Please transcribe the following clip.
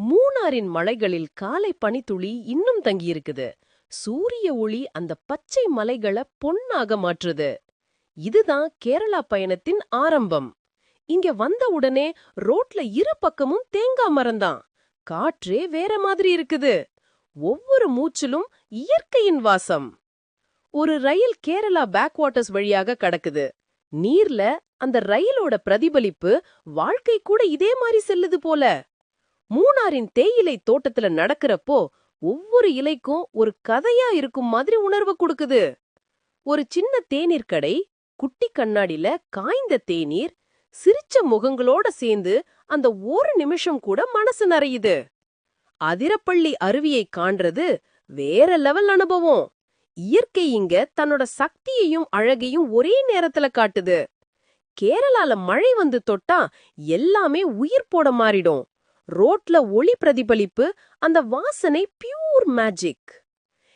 மூணாரின் மலைகளில் காலை பனித்துளி இன்னும் தங்கியிருக்குது. சூரிய ஒளி அந்த பச்சை மலைகளை பொன்னாக மாற்றுது. இதுதான் கேரளா பயணத்தின் ஆரம்பம். இங்க வந்த உடனே ரோட்ல இரு பக்கமும் தேங்காய் மரம்தான். காற்றே வேற மாதிரி இருக்குது. ஒவ்வொரு மூச்சிலும் இயற்கையின் வாசம். ஒரு ரயில் கேரளா பேக் வாட்டர்ஸ் வழியாக கடக்குது. நீர்ல அந்த ரயிலோட பிரதிபலிப்பு வாழ்க்கை கூட இதே மாதிரி செல்லுது போல. மூணாரின் தேயிலை தோட்டத்துல நடக்கிறப்போ ஒவ்வொரு இலைக்கும் ஒரு கதையா இருக்கும் மாதிரி உணர்வு கொடுக்குது. ஒரு சின்ன தேநீர் கடை, குட்டி கண்ணாடில காய்ந்த தேநீர், சிரிச்ச முகங்களோட சேர்ந்து அந்த ஒரு நிமிஷம் கூட மனசு நிறையுது. அதிரப்பள்ளி அருவியை காண்றது வேற லெவல் அனுபவம். இயற்கை இங்க தன்னோட சக்தியையும் அழகையும் ஒரே நேரத்துல காட்டுது. கேரளால மழை வந்து தொட்டா எல்லாமே உயிர் போட மாறிடும். ரோட்ல ஒளி பிரதிபலிப்பு, அந்த வாசனை பியூர் மேஜிக்.